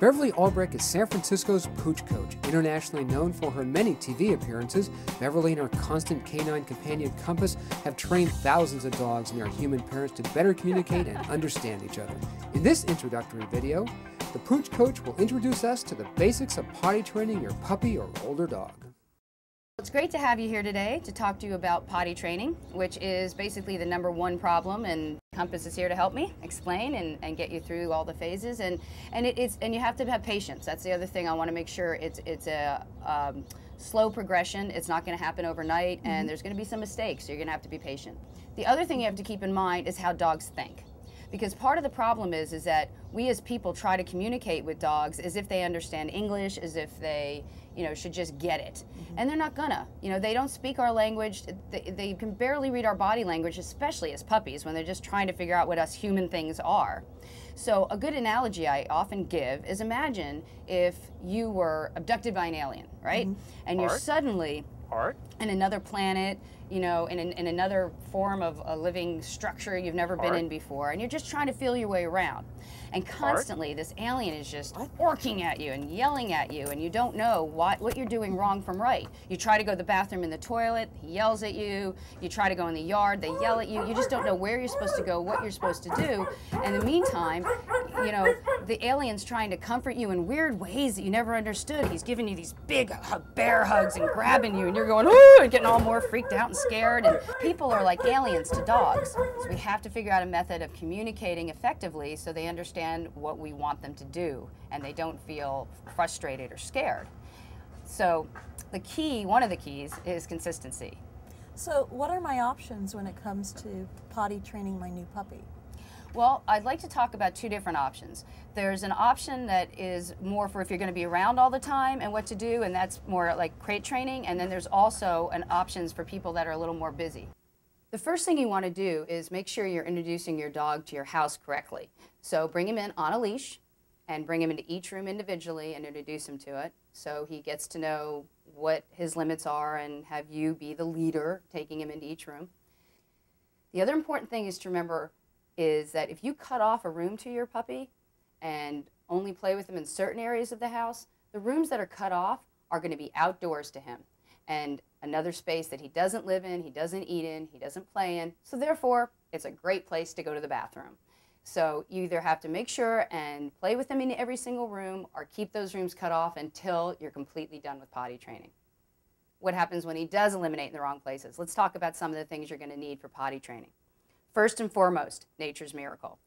Beverly Albrecht is San Francisco's Pooch Coach. Internationally known for her many TV appearances, Beverly and her constant canine companion Compass have trained thousands of dogs and their human parents to better communicate and understand each other. In this introductory video, the Pooch Coach will introduce us to the basics of potty training your puppy or older dog. It's great to have you here today to talk to you about potty training, which is basically the #1 problem, and Compass is here to help me explain and get you through all the phases, and you have to have patience. That's the other thing. I want to make sure it's a slow progression. It's not going to happen overnight, and there's going to be some mistakes, so you're going to have to be patient. The other thing you have to keep in mind is how dogs think. Because part of the problem is that we as people try to communicate with dogs as if they understand English, as if they, should just get it. And they're not gonna. They don't speak our language. They can barely read our body language, especially as puppies, when they're just trying to figure out what us human things are. So a good analogy I often give is, imagine if you were abducted by an alien, right? And you're suddenly in another planet, in another form of a living structure you've never been in before, and you're just trying to feel your way around. And constantly this alien is just barking at you and yelling at you, and you don't know what you're doing wrong from right. You try to go to the bathroom in the toilet, he yells at you. You try to go in the yard, they yell at you. You just don't know where you're supposed to go, what you're supposed to do. And in the meantime, the alien's trying to comfort you in weird ways that you never understood. He's giving you these big bear hugs and grabbing you, and you're going, ooh, and getting all more freaked out and scared. And people are like aliens to dogs. So we have to figure out a method of communicating effectively so they understand what we want them to do and they don't feel frustrated or scared. So one of the keys is consistency. So what are my options when it comes to potty training my new puppy? Well, I'd like to talk about 2 different options. There's an option that is more for if you're going to be around all the time and what to do, and that's more like crate training. And then there's also options for people that are a little more busy. The first thing you want to do is make sure you're introducing your dog to your house correctly. So bring him in on a leash and bring him into each room individually and introduce him to it, so he gets to know what his limits are and have you be the leader taking him into each room. The other important thing is to remember is that if you cut off a room to your puppy and only play with him in certain areas of the house, the rooms that are cut off are going to be outdoors to him and another space that he doesn't live in, he doesn't eat in, he doesn't play in. So therefore, it's a great place to go to the bathroom. So you either have to make sure and play with him in every single room or keep those rooms cut off until you're completely done with potty training. What happens when he does eliminate in the wrong places? Let's talk about some of the things you're going to need for potty training. First and foremost, nature's miracle.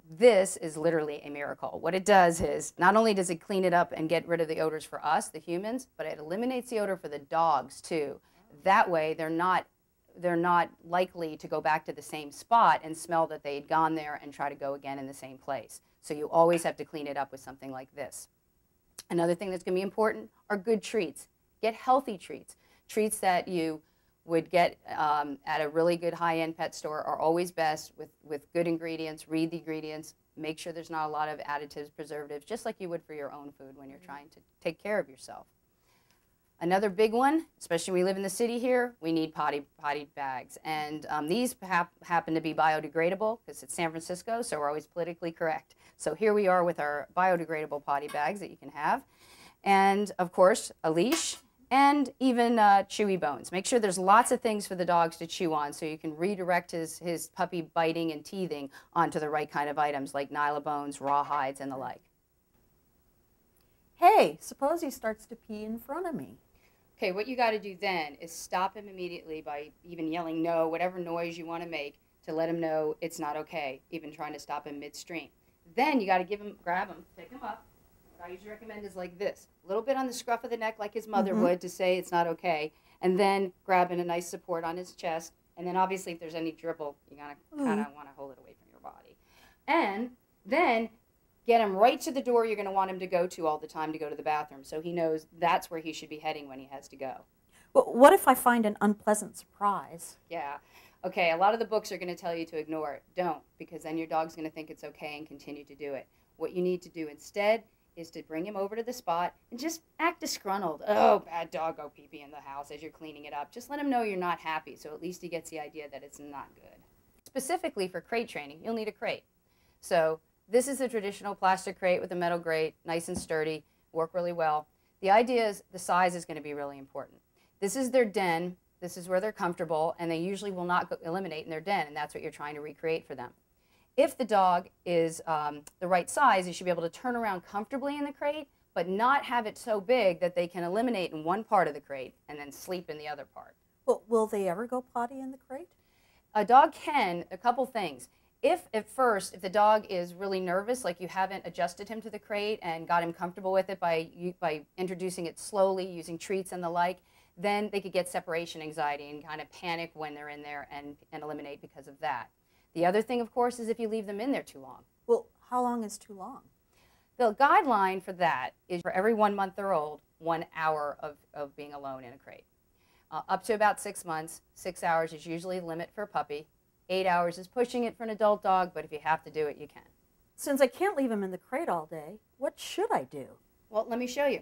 This is literally a miracle. What it does is, not only does it clean it up and get rid of the odors for us, the humans, but it eliminates the odor for the dogs too. That way they're not likely to go back to the same spot and smell that they had gone there and try to go again in the same place. So you always have to clean it up with something like this. Another thing that's going to be important are good treats. Get healthy treats. Treats that you would get at a really good high-end pet store are always best with good ingredients. Read the ingredients. Make sure there's not a lot of additives, preservatives, just like you would for your own food when you're trying to take care of yourself. Another big one, especially when we live in the city here, we need potty bags. And these happen to be biodegradable because it's San Francisco, so we're always politically correct. So here we are with our biodegradable potty bags that you can have. And of course, a leash and even chewy bones. Make sure there's lots of things for the dogs to chew on so you can redirect his puppy biting and teething onto the right kind of items like nylabones, rawhides, and the like. Hey, suppose he starts to pee in front of me. Okay, what you got to do then is stop him immediately by even yelling no, whatever noise you want to make to let him know it's not okay, even trying to stop him midstream. Then you got to grab him, pick him up. What I usually recommend is like this, a little bit on the scruff of the neck like his mother would to say it's not okay, and then grabbing a nice support on his chest, and then obviously if there's any dribble, you gotta kind of want to hold it away from your body. And then get him right to the door you're going to want him to go to all the time to go to the bathroom, so he knows that's where he should be heading when he has to go. Well, what if I find an unpleasant surprise? Yeah. Okay, a lot of the books are going to tell you to ignore it. Don't, because then your dog's going to think it's okay and continue to do it. What you need to do instead is to bring him over to the spot and just act disgruntled. Oh, bad dog, go pee-pee in the house as you're cleaning it up. Just let him know you're not happy, so at least he gets the idea that it's not good. Specifically for crate training, you'll need a crate. So This is a traditional plastic crate with a metal grate, nice and sturdy, work really well. The idea is the size is going to be really important. This is their den, this is where they're comfortable, and they usually will not eliminate in their den, and that's what you're trying to recreate for them. If the dog is the right size, you should be able to turn around comfortably in the crate, but not have it so big that they can eliminate in one part of the crate and then sleep in the other part. Well, will they ever go potty in the crate? A dog can, a couple things. If at first, if the dog is really nervous, like you haven't adjusted him to the crate and got him comfortable with it by introducing it slowly, using treats and the like, then they could get separation anxiety and kind of panic when they're in there and eliminate because of that. The other thing, of course, is if you leave them in there too long. Well, how long is too long? The guideline for that is for every 1 month they're old, 1 hour of being alone in a crate. Up to about 6 months, 6 hours is usually the limit for a puppy. 8 hours is pushing it for an adult dog, but if you have to do it, you can. Since I can't leave him in the crate all day, what should I do? Well, let me show you.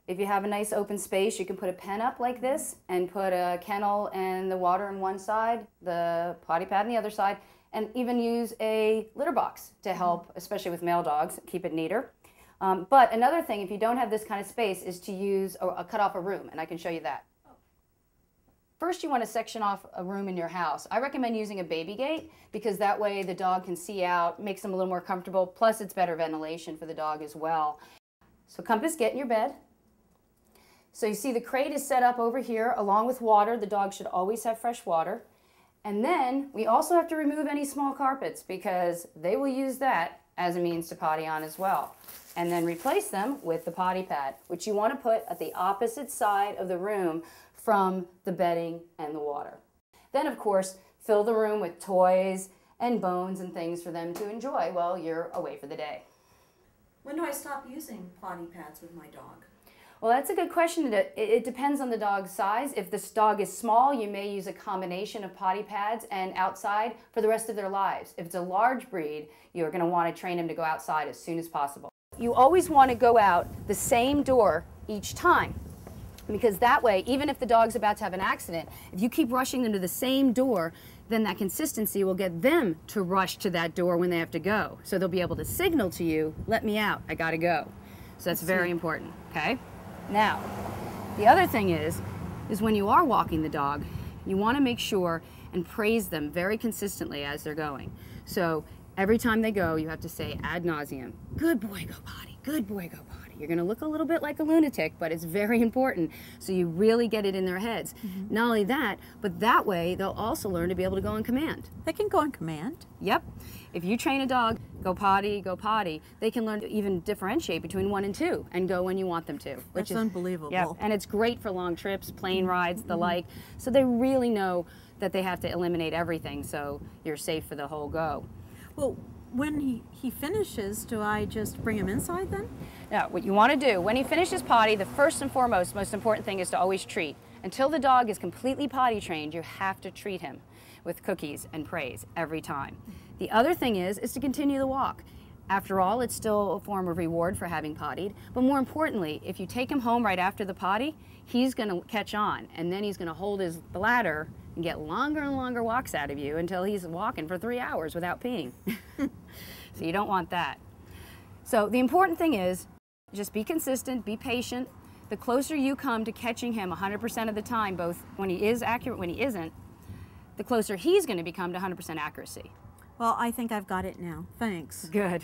If you have a nice open space, you can put a pen up like this and put a kennel and the water on one side, the potty pad on the other side, and even use a litter box to help, especially with male dogs, keep it neater. But another thing, if you don't have this kind of space, is to use cut off a room, and I can show you that. First, you want to section off a room in your house. I recommend using a baby gate because that way the dog can see out, makes them a little more comfortable, plus it's better ventilation for the dog as well. So Compass, get in your bed. So you see the crate is set up over here along with water. The dog should always have fresh water. And then we also have to remove any small carpets because they will use that as a means to potty on as well. And then replace them with the potty pad, which you want to put at the opposite side of the room from the bedding and the water. Then, of course, fill the room with toys and bones and things for them to enjoy while you're away for the day. When do I stop using potty pads with my dog? Well, that's a good question. It depends on the dog's size. If this dog is small, you may use a combination of potty pads and outside for the rest of their lives. If it's a large breed, you're going to want to train him to go outside as soon as possible. You always want to go out the same door each time, because that way, even if the dog's about to have an accident, if you keep rushing them to the same door, then that consistency will get them to rush to that door when they have to go. So they'll be able to signal to you, let me out, I gotta go. So that's very important, okay? Now, the other thing is when you are walking the dog, you wanna make sure and praise them very consistently as they're going. So every time they go, you have to say ad nauseum, good boy, go potty, good boy, go potty. You're going to look a little bit like a lunatic, but it's very important, so you really get it in their heads. Not only that, but that way they'll also learn to be able to go on command. They can go on command? Yep. If you train a dog, go potty, they can learn to even differentiate between 1 and 2 and go when you want them to. Which is unbelievable. Yeah, and it's great for long trips, plane rides, the like, so they really know that they have to eliminate everything so you're safe for the whole go. Well, when he finishes, do I just bring him inside then? Now, what you want to do, when he finishes potty, the first and foremost, most important thing is to always treat. Until the dog is completely potty trained, you have to treat him with cookies and praise every time. The other thing is to continue the walk. After all, it's still a form of reward for having pottied, but more importantly, if you take him home right after the potty, he's going to catch on, and then he's going to hold his bladder and get longer and longer walks out of you until he's walking for 3 hours without peeing. So you don't want that. So the important thing is just be consistent, be patient. The closer you come to catching him 100% of the time, both when he is accurate, when he isn't, the closer he's going to become to 100% accuracy. Well, I think I've got it now. Thanks. Good.